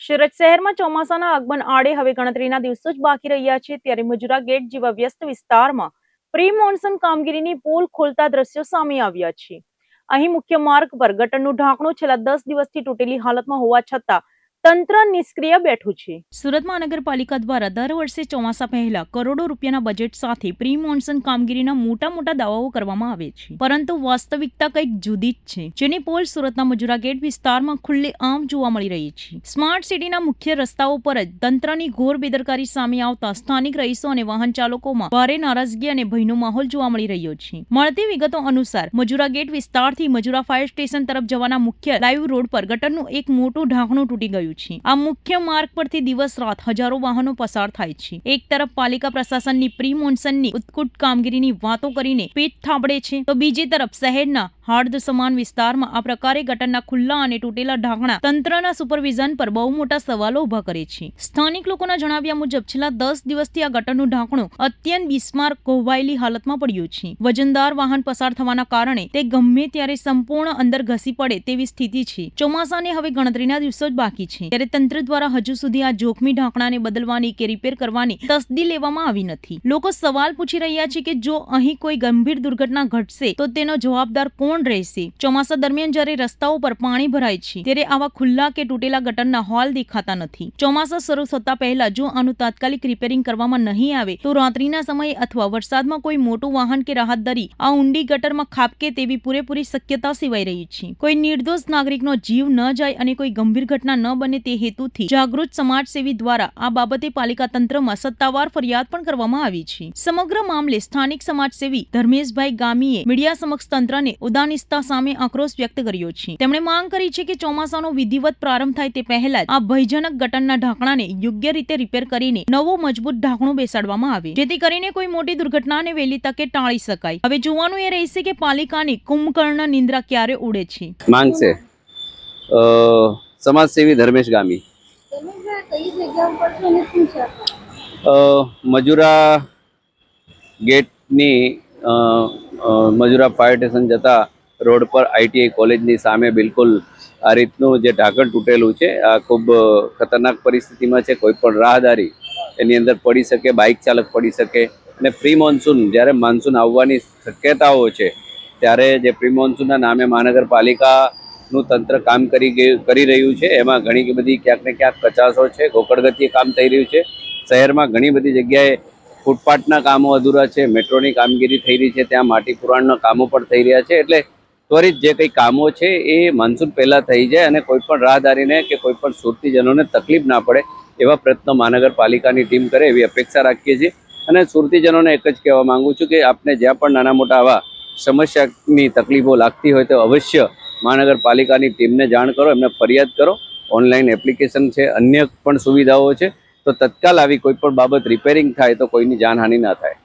સુરત શહેરમાં ચોમાસાના આગમન આડે હવે ગણતરીના દિવસો જ બાકી રહ્યા છે, ત્યારે મજુરા ગેટ જેવા વ્યસ્ત વિસ્તારમાં પ્રી મોન્સૂન કામગીરીની પોલ ખોલતા દ્રશ્યો સામે આવ્યા છે। અહીં મુખ્ય માર્ગ પર ગટરનું ઢાંકણું છેલ્લા 10 દિવસથી તૂટેલી હાલતમાં હોવા છતાં તંત્ર નિષ્ક્રિય બેઠું છે। સુરત મહાનગરપાલિકા દ્વારા દર વર્ષે ચોમાસા પહેલા કરોડો રૂપિયાના બજેટ સાથે પ્રી મોન્સૂન કામગીરીના મોટા દાવાઓ કરવામાં આવે છે, પરંતુ વાસ્તવિકતા કંઈક જુદી જ છે, જેની પોલ સુરતના મજુરા ગેટ વિસ્તારમાં ખુલ્લે આમ જોવા મળી રહી છે। સ્માર્ટ સિટીના મુખ્ય રસ્તાઓ પર જ તંત્રની ઘોર બેદરકારી સામે આવતા સ્થાનિક રહીશો અને વાહન ચાલકોમાં ભારે નારાજગી અને ભયનો માહોલ જોવા મળી રહ્યો છે। મળતી વિગતો અનુસાર મજુરા ગેટ વિસ્તારથી મજુરા ફાયર સ્ટેશન તરફ જવાના મુખ્ય લાઈવ રોડ પર ગટરનું એક મોટું ઢાંકણું તૂટી ગયું છે। આ મુખ્ય માર્ગ પરથી દિવસ રાત હજારો વાહનો પસાર થાય છે। એક તરફ પાલિકા પ્રશાસનની પ્રી મોન્સૂનની ઉત્કૃષ્ટ કામગીરીની વાતો કરીને પેટ થાબડે છે, તો બીજી તરફ શહેરના હાર્દ સમાન વિસ્તારમાં આ પ્રકારે ગટરના ખુલ્લા અને તૂટેલા ઢાંકણા તંત્રના સુપરવિઝન પર બહુ મોટા સવાલો ઉભા કરે છે। સ્થાનિક લોકોના જણાવ્યા મુજબ છેલ્લા 10 દિવસથી આ ગટરનું ઢાંકણું અત્યંત બિસ્માર કોહવાયેલી હાલતમાં પડ્યું છે। વજનદાર વાહન પસાર થવાના કારણે તે ગમે ત્યારે સંપૂર્ણ અંદર ઘસી પડે તેવી સ્થિતિ છે। ચોમાસાને હવે ગણતરીના દિવસો જ બાકી છે, ત્યારે તંત્ર દ્વારા હજુ સુધી આ જોખમી ઢાંકણાને બદલવાની કે રિપેર કરવાની તસદી લેવામાં આવી નથી। લોકો સવાલ પૂછી રહ્યા છે કે જો અહીં કોઈ ગંભીર દુર્ઘટના ઘટશે તો તેનો જવાબદાર કોણ રહેશે। ચોમાસા દરમિયાન જ્યારે રસ્તાઓ પર પાણી ભરાય છે, ત્યારે આવા ખુલ્લા કે તૂટેલા ગટરના હોલ દેખાતા નથી। ચોમાસા શરૂ થતા પહેલા જો આનું તાત્કાલિક રિપેરિંગ કરવામાં નહીં આવે તો રાત્રિના સમયે અથવા વરસાદમાં કોઈ મોટું વાહન કે રાહતદારી આ ઊંડી ગટરમાં ખાબકે તેવી પૂરેપૂરી શક્યતા સેવાઈ રહી છે। કોઈ નિર્દોષ નાગરિકનો જીવ ન જાય અને કોઈ ગંભીર ઘટના ન બને તે હેતુથી જાગૃત સમાજસેવી દ્વારા આ બાબતે પાલિકા તંત્રમાં સત્તાવાર ફરિયાદ પણ કરવામાં આવી છે। સમગ્ર મામલે સ્થાનિક સમાજસેવી ધર્મેશભાઈ ગામીએ મીડિયા સમક્ષ તંત્રને ઉદાનીસ્તા સામે આક્રોશ વ્યક્ત કર્યો છે। તેમણે માંગ કરી છે કે ચોમાસાનો વિધિવત પ્રારંભ થાય તે પહેલા જ આ ભયજનક ગટરના ઢાંકણાને યોગ્ય રીતે રિપેર કરીને નવો મજબૂત ઢાંકણું બેસાડવામાં આવે, જેથી કરીને કોઈ મોટી દુર્ઘટનાને વહેલી તકે ટાળી શકાય। હવે જોવાનું એ રહેશે કે પાલિકાની કુંભકર્ણ નિંદ્રા ક્યારે ઉડે છે। માંગ છે સમાજસેવી ધર્મેશ ગામી મજુરા ગેટની મજુરા ફાયર સ્ટેશન જતા રોડ પર ITI કોલેજની સામે બિલકુલ આ રીતનું જે ઢાંકણ તૂટેલું છે આ ખૂબ ખતરનાક પરિસ્થિતિમાં છે। કોઈ પણ રાહદારી એની અંદર પડી શકે, બાઇક ચાલક પડી શકે, અને પ્રી મોન્સૂન જ્યારે મોન્સૂન આવવાની શક્યતાઓ છે ત્યારે જે પ્રી મોન્સૂનના નામે મહાનગરપાલિકાનું તંત્ર કામ કરી રહ્યું છે એમાં ઘણી બધી ક્યાંક ને ક્યાંક કચાશો છે। ગોકળગતિએ કામ થઈ રહ્યું છે। શહેરમાં ઘણી બધી જગ્યાએ ફૂટપાથના કામો અધૂરા છે, મેટ્રોની કામગીરી થઈ રહી છે, ત્યાં માટી પુરાણના કામો પણ થઈ રહ્યા છે। એટલે ત્વરિત જે કંઈ કામો છે એ મોન્સૂન પહેલાં થઈ જાય અને કોઈ પણ રાહદારીને કે કોઈ પણ સુરતીજનોને તકલીફ ના પડે એવા પ્રયત્નો મહાનગરપાલિકાની ટીમ કરે એવી અપેક્ષા રાખીએ છીએ। અને સુરતીજનોને એક જ કહેવા માંગુ છું કે આપને જ્યાં પણ નાના મોટા આવા સમસ્યાની તકલીફો લાગતી હોય તો અવશ્ય મહાનગરપાલિકાની ટીમને જાણ કરો, એમને ફરિયાદ કરો। ઓનલાઈન એપ્લિકેશન છે, અન્ય પણ સુવિધાઓ છે, તો તત્કાલ આવી કોઈ પણ બાબત રિપેરિંગ થાય તો કોઈની જાનહાનિ ના થાય।